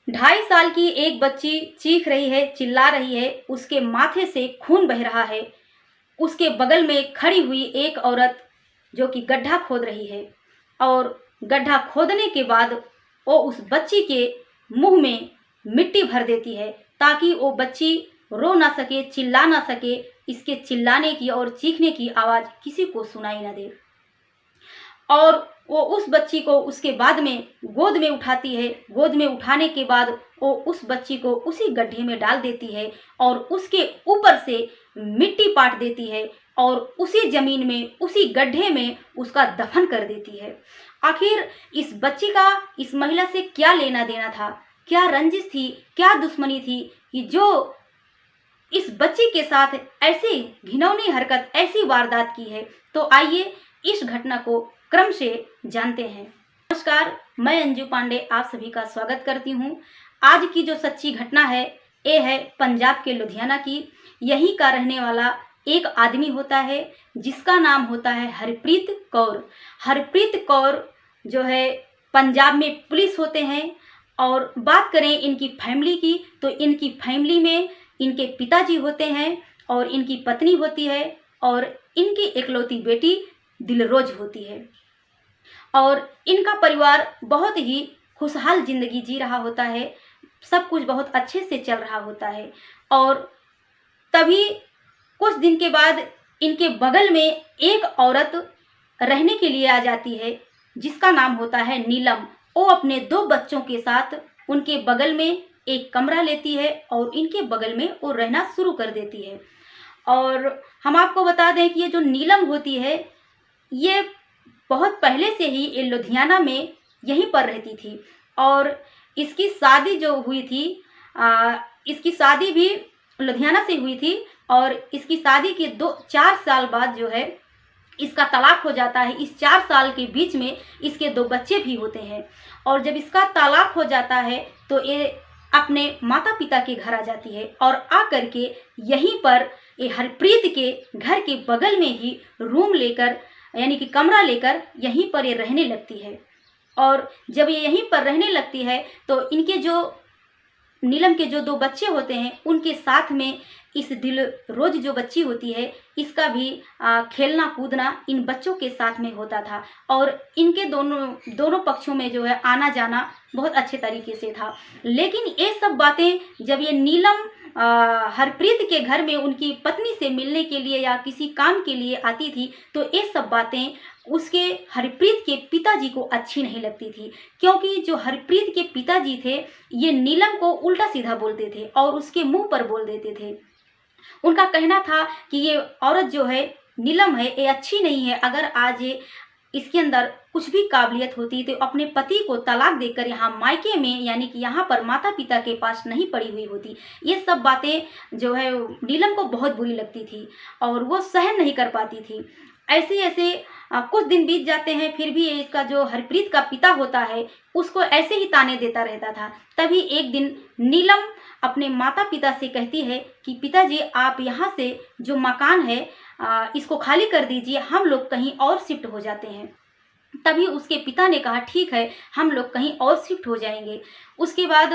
2.5 साल की एक बच्ची चीख रही है, चिल्ला रही है, उसके माथे से खून बह रहा है। उसके बगल में खड़ी हुई एक औरत जो कि गड्ढा खोद रही है और गड्ढा खोदने के बाद वो उस बच्ची के मुंह में मिट्टी भर देती है ताकि वो बच्ची रो ना सके, चिल्ला ना सके, इसके चिल्लाने की और चीखने की आवाज़ किसी को सुनाई ना दे। और वो उस बच्ची को उसके बाद में गोद में उठाती है। गोद में उठाने के बाद वो उस बच्ची को उसी गड्ढे में डाल देती है और उसके ऊपर से मिट्टी पाट देती है और उसी जमीन में, उसी गड्ढे में उसका दफन कर देती है। आखिर इस बच्ची का इस महिला से क्या लेना देना था? क्या रंजिश थी, क्या दुश्मनी थी कि जो इस बच्ची के साथ ऐसी घिनौनी हरकत, ऐसी वारदात की है? तो आइए इस घटना को क्रम से जानते हैं। नमस्कार, मैं अंजू पांडे आप सभी का स्वागत करती हूँ। आज की जो सच्ची घटना है ये है पंजाब के लुधियाना की। यहीं का रहने वाला एक आदमी होता है जिसका नाम होता है हरप्रीत कौर। हरप्रीत कौर जो है पंजाब में पुलिस होते हैं। और बात करें इनकी फैमिली की तो इनकी फैमिली में इनके पिताजी होते हैं और इनकी पत्नी होती है और इनकी इकलौती बेटी दिलरोज होती है। और इनका परिवार बहुत ही खुशहाल जिंदगी जी रहा होता है, सब कुछ बहुत अच्छे से चल रहा होता है। और तभी कुछ दिन के बाद इनके बगल में एक औरत रहने के लिए आ जाती है जिसका नाम होता है नीलम। वो अपने 2 बच्चों के साथ उनके बगल में एक कमरा लेती है और इनके बगल में वो रहना शुरू कर देती है। और हम आपको बता दें कि ये जो नीलम होती है ये बहुत पहले से ही ये लुधियाना में यहीं पर रहती थी। और इसकी शादी जो हुई थी इसकी शादी भी लुधियाना से हुई थी। और इसकी शादी के 4 साल बाद जो है इसका तलाक हो जाता है। इस 4 साल के बीच में इसके 2 बच्चे भी होते हैं। और जब इसका तलाक हो जाता है तो ये अपने माता पिता के घर आ जाती है और आकर के यहीं पर ये हरप्रीत के घर के बगल में ही रूम लेकर, यानी कि कमरा लेकर यहीं पर ये रहने लगती है। और जब ये यहीं पर रहने लगती है तो इनके जो नीलम के जो 2 बच्चे होते हैं उनके साथ में इस दिलरोज जो बच्ची होती है इसका भी खेलना कूदना इन बच्चों के साथ में होता था। और इनके दोनों पक्षों में जो है आना जाना बहुत अच्छे तरीके से था। लेकिन ये सब बातें जब ये नीलम हरप्रीत के घर में उनकी पत्नी से मिलने के लिए या किसी काम के लिए आती थी तो ये सब बातें उसके हरप्रीत के पिताजी को अच्छी नहीं लगती थी। क्योंकि जो हरप्रीत के पिताजी थे ये नीलम को उल्टा सीधा बोलते थे और उसके मुंह पर बोल देते थे। उनका कहना था कि ये औरत जो है नीलम है ये अच्छी नहीं है। अगर आज इसके अंदर कुछ भी काबिलियत होती तो अपने पति को तलाक देकर यहाँ मायके में, यानी कि यहाँ पर माता पिता के पास नहीं पड़ी हुई होती। ये सब बातें जो है नीलम को बहुत बुरी लगती थी और वो सहन नहीं कर पाती थी। ऐसे कुछ दिन बीत जाते हैं, फिर भी इसका जो हरप्रीत का पिता होता है उसको ऐसे ही ताने देता रहता था। तभी एक दिन नीलम अपने माता पिता से कहती है कि पिताजी आप यहाँ से जो मकान है इसको खाली कर दीजिए, हम लोग कहीं और शिफ्ट हो जाते हैं। तभी उसके पिता ने कहा ठीक है हम लोग कहीं और शिफ्ट हो जाएंगे। उसके बाद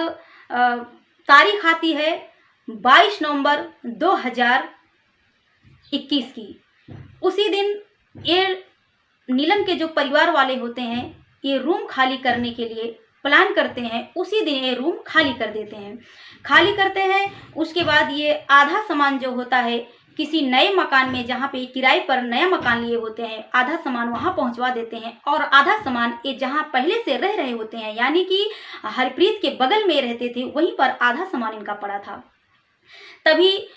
तारीख आती है 22 नवंबर 2021 की। उसी दिन ये नीलम के जो परिवार वाले होते हैं ये रूम खाली करने के लिए प्लान करते हैं। उसी दिन ये रूम खाली कर देते हैं। खाली करते हैं उसके बाद ये आधा सामान जो होता है किसी नए मकान में, जहाँ पे किराए पर नया मकान लिए होते हैं, आधा सामान वहाँ पहुँचवा देते हैं और आधा सामान ये जहाँ पहले से रह रहे होते हैं, यानी कि हरप्रीत के बगल में रहते थे, वहीं पर आधा सामान इनका पड़ा था। तभी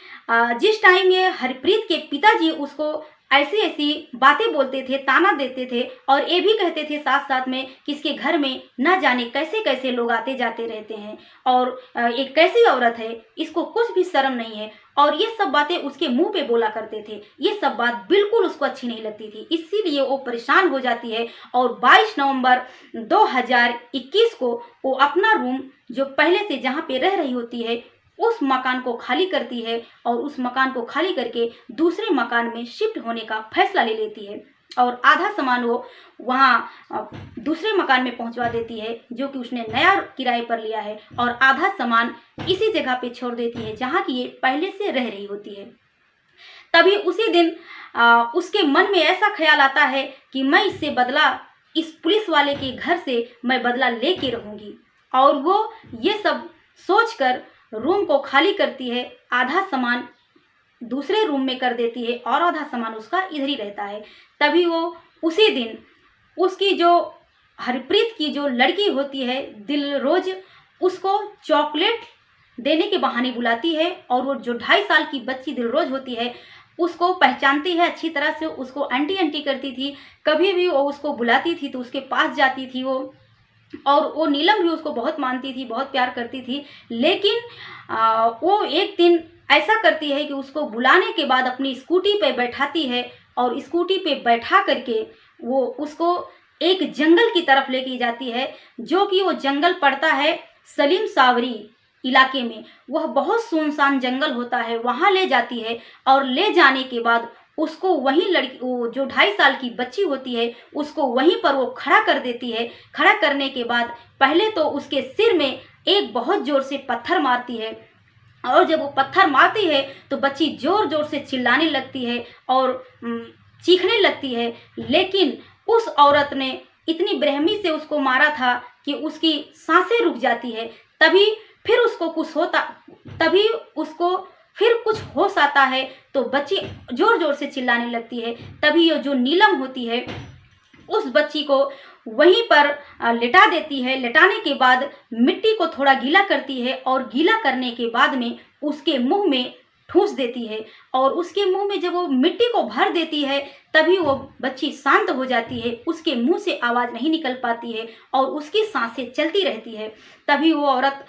जिस टाइम ये हरप्रीत के पिताजी उसको ऐसी बातें बोलते थे, ताना देते थे और ये भी कहते थे साथ साथ में कि इसके घर में न जाने कैसे कैसे लोग आते जाते रहते हैं और एक कैसी औरत है, इसको कुछ भी शर्म नहीं है। और ये सब बातें उसके मुंह पे बोला करते थे। ये सब बात बिल्कुल उसको अच्छी नहीं लगती थी, इसीलिए वो परेशान हो जाती है और 22 नवंबर 2021 को वो अपना रूम जो पहले से जहाँ पे रह रही होती है उस मकान को खाली करती है और उस मकान को खाली करके दूसरे मकान में शिफ्ट होने का फैसला ले लेती है। और आधा सामान वो वहाँ दूसरे मकान में पहुंचवा देती है जो कि उसने नया किराए पर लिया है, और आधा सामान इसी जगह पे छोड़ देती है जहाँ की ये पहले से रह रही होती है। तभी उसी दिन उसके मन में ऐसा ख्याल आता है कि मैं इससे बदला, इस पुलिस वाले के घर से मैं बदला लेके रहूँगी, और वो ये सब सोचकर रूम को खाली करती है। आधा सामान दूसरे रूम में कर देती है और आधा सामान उसका इधर ही रहता है। तभी वो उसी दिन उसकी जो हरप्रीत की जो लड़की होती है दिलरोज, उसको चॉकलेट देने के बहाने बुलाती है, और वो जो 2.5 साल की बच्ची दिलरोज होती है उसको पहचानती है अच्छी तरह से, उसको आंटी आंटी करती थी। कभी भी वो उसको बुलाती थी तो उसके पास जाती थी वो, और वो नीलम भी उसको बहुत मानती थी, बहुत प्यार करती थी। लेकिन वो एक दिन ऐसा करती है कि उसको बुलाने के बाद अपनी स्कूटी पे बैठाती है, और स्कूटी पे बैठा करके वो उसको एक जंगल की तरफ लेके जाती है, जो कि वो जंगल पड़ता है सलीम सावरी इलाके में। वह बहुत सुनसान जंगल होता है, वहाँ ले जाती है, और ले जाने के बाद उसको वहीं लड़की, वो जो 2.5 साल की बच्ची होती है, उसको वहीं पर वो खड़ा कर देती है। खड़ा करने के बाद पहले तो उसके सिर में एक बहुत ज़ोर से पत्थर मारती है, और जब वो पत्थर मारती है तो बच्ची ज़ोर ज़ोर से चिल्लाने लगती है और चीखने लगती है। लेकिन उस औरत ने इतनी बेरहमी से उसको मारा था कि उसकी सांसें रुक जाती है। तभी फिर उसको कुछ होश आता है, तो बच्ची जोर जोर से चिल्लाने लगती है। तभी ये जो नीलम होती है उस बच्ची को वहीं पर लेटा देती है। लेटाने के बाद मिट्टी को थोड़ा गीला करती है, और गीला करने के बाद में उसके मुंह में ठूंस देती है, और उसके मुंह में जब वो मिट्टी को भर देती है तभी वो बच्ची शांत हो जाती है। उसके मुंह से आवाज़ नहीं निकल पाती है और उसकी सांसें चलती रहती है। तभी वो औरत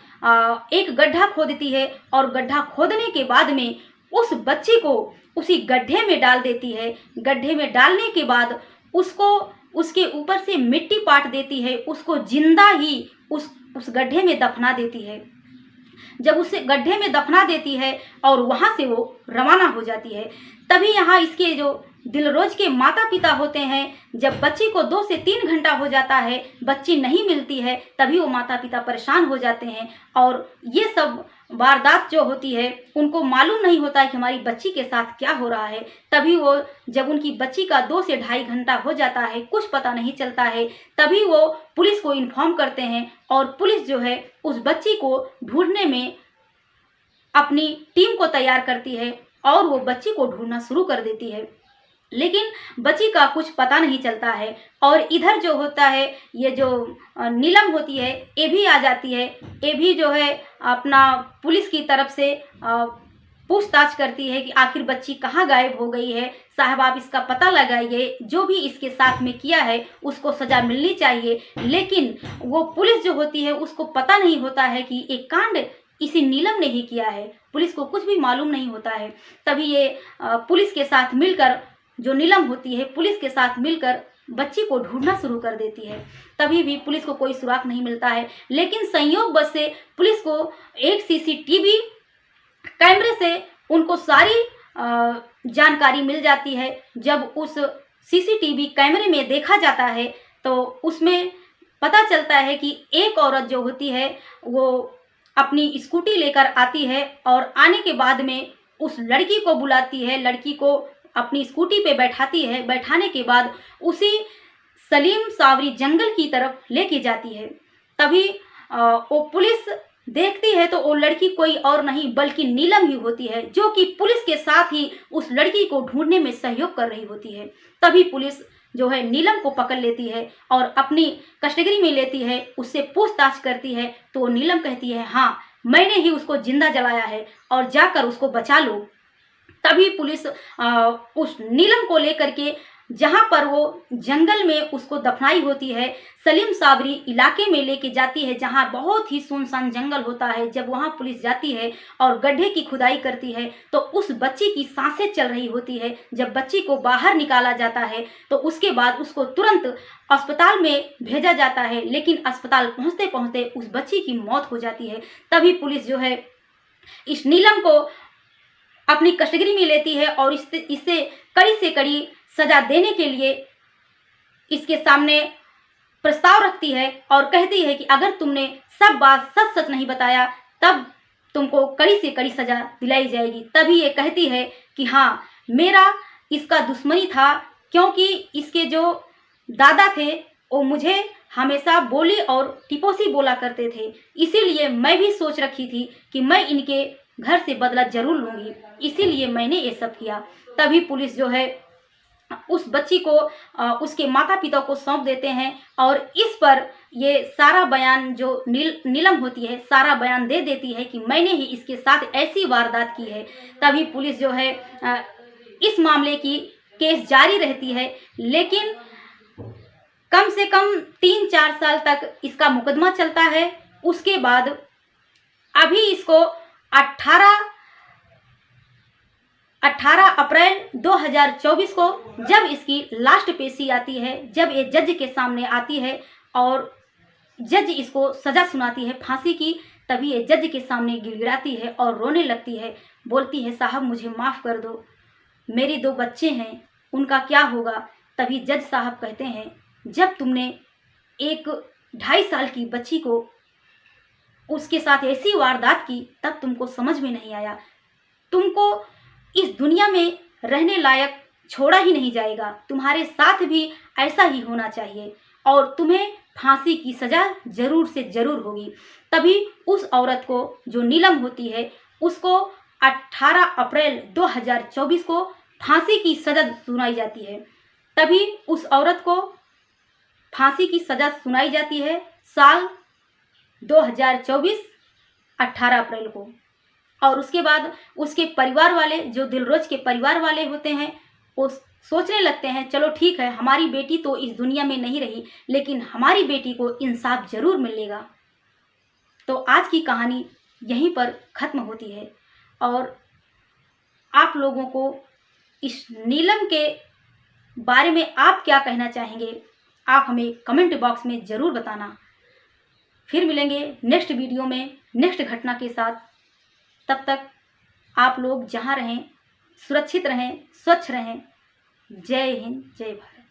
एक गड्ढा खोदती है, और गड्ढा खोदने के बाद में उस बच्ची को उसी गड्ढे में डाल देती है। गड्ढे में डालने के बाद उसको उसके ऊपर से मिट्टी पाट देती है, उसको जिंदा ही उस गड्ढे में दफना देती है। जब उसे गड्ढे में दफना देती है और वहाँ से वो रवाना हो जाती है, तभी यहाँ इसके जो दिलरोज के माता पिता होते हैं, जब बच्ची को 2 से 3 घंटा हो जाता है, बच्ची नहीं मिलती है, तभी वो माता पिता परेशान हो जाते हैं। और ये सब वारदात जो होती है उनको मालूम नहीं होता है कि हमारी बच्ची के साथ क्या हो रहा है। तभी वो जब उनकी बच्ची का 2 से 2.5 घंटा हो जाता है, कुछ पता नहीं चलता है, तभी वो पुलिस को इन्फॉर्म करते हैं, और पुलिस जो है उस बच्ची को ढूंढने में अपनी टीम को तैयार करती है, और वो बच्ची को ढूंढना शुरू कर देती है। लेकिन बच्ची का कुछ पता नहीं चलता है। और इधर जो होता है, ये जो नीलम होती है, ये भी आ जाती है। ये भी जो है अपना पुलिस की तरफ से पूछताछ करती है कि आखिर बच्ची कहाँ गायब हो गई है, साहब आप इसका पता लगाइए, जो भी इसके साथ में किया है उसको सज़ा मिलनी चाहिए। लेकिन वो पुलिस जो होती है उसको पता नहीं होता है कि एक कांड इसी नीलम ने ही किया है, पुलिस को कुछ भी मालूम नहीं होता है। तभी ये पुलिस के साथ मिलकर, जो नीलम होती है पुलिस के साथ मिलकर बच्ची को ढूंढना शुरू कर देती है। तभी भी पुलिस को कोई सुराग नहीं मिलता है। लेकिन संयोगवश से पुलिस को एक सीसीटीवी कैमरे से उनको सारी जानकारी मिल जाती है। जब उस सीसीटीवी कैमरे में देखा जाता है तो उसमें पता चलता है कि एक औरत जो होती है वो अपनी स्कूटी लेकर आती है, और आने के बाद में उस लड़की को बुलाती है, लड़की को अपनी स्कूटी पे बैठाती है। बैठाने के बाद उसी सलीम सावरी जंगल की तरफ लेके जाती है। तभी वो पुलिस देखती है तो वो लड़की कोई और नहीं बल्कि नीलम ही होती है, जो कि पुलिस के साथ ही उस लड़की को ढूंढने में सहयोग कर रही होती है। तभी पुलिस जो है नीलम को पकड़ लेती है और अपनी कस्टडी में लेती है, उससे पूछताछ करती है। तो नीलम कहती है, हाँ मैंने ही उसको जिंदा जलाया है और जाकर उसको बचा लो। तभी पुलिस उस नीलम को लेकर के जहाँ पर वो जंगल में उसको दफनाई होती है, सलीम सावरी इलाके में लेके जाती है, जहाँ बहुत ही सुनसान जंगल होता है। जब वहाँ पुलिस जाती है और गड्ढे की खुदाई करती है तो उस बच्ची की सांसें चल रही होती है। जब बच्ची को बाहर निकाला जाता है तो उसके बाद उसको तुरंत अस्पताल में भेजा जाता है, लेकिन अस्पताल पहुँचते पहुँचते उस बच्ची की मौत हो जाती है। तभी पुलिस जो है इस नीलम को अपनी कस्टडी में लेती है और इससे कड़ी से कड़ी सजा देने के लिए इसके सामने प्रस्ताव रखती है और कहती है कि अगर तुमने सब बात सच सच नहीं बताया तब तुमको कड़ी से कड़ी सजा दिलाई जाएगी। तभी ये कहती है कि हाँ, मेरा इसका दुश्मनी था, क्योंकि इसके जो दादा थे वो मुझे हमेशा बोली और टिपोसी बोला करते थे, इसीलिए मैं भी सोच रखी थी कि मैं इनके घर से बदला जरूर लूँगी, इसीलिए मैंने ये सब किया। तभी पुलिस जो है उस बच्ची को उसके माता पिता को सौंप देते हैं और इस पर ये सारा बयान जो नीलम होती है सारा बयान दे देती है कि मैंने ही इसके साथ ऐसी वारदात की है। तभी पुलिस जो है इस मामले की केस जारी रहती है, लेकिन कम से कम 3-4 साल तक इसका मुकदमा चलता है। उसके बाद अभी इसको 18 अप्रैल 2024 को जब इसकी लास्ट पेशी आती है, जब ये जज के सामने आती है और जज इसको सज़ा सुनाती है फांसी की, तभी ये जज के सामने गिड़गिड़ाती है और रोने लगती है, बोलती है साहब मुझे माफ़ कर दो, मेरे 2 बच्चे हैं, उनका क्या होगा। तभी जज साहब कहते हैं जब तुमने एक 2.5 साल की बच्ची को उसके साथ ऐसी वारदात की तब तुमको समझ में नहीं आया, तुमको इस दुनिया में रहने लायक छोड़ा ही नहीं जाएगा, तुम्हारे साथ भी ऐसा ही होना चाहिए और तुम्हें फांसी की सज़ा ज़रूर से ज़रूर होगी। तभी उस औरत को जो नीलम होती है उसको 18 अप्रैल 2024 को फांसी की सज़ा सुनाई जाती है। तभी उस औरत को फांसी की सज़ा सुनाई जाती है साल 2024 18 अप्रैल को। और उसके बाद उसके परिवार वाले जो दिलरोज के परिवार वाले होते हैं वो सोचने लगते हैं चलो ठीक है, हमारी बेटी तो इस दुनिया में नहीं रही, लेकिन हमारी बेटी को इंसाफ ज़रूर मिलेगा। तो आज की कहानी यहीं पर ख़त्म होती है और आप लोगों को इस नीलम के बारे में आप क्या कहना चाहेंगे, आप हमें कमेंट बॉक्स में ज़रूर बताना। फिर मिलेंगे नेक्स्ट वीडियो में नेक्स्ट घटना के साथ। तब तक आप लोग जहाँ रहें सुरक्षित रहें, स्वच्छ रहें। जय हिंद, जय भारत।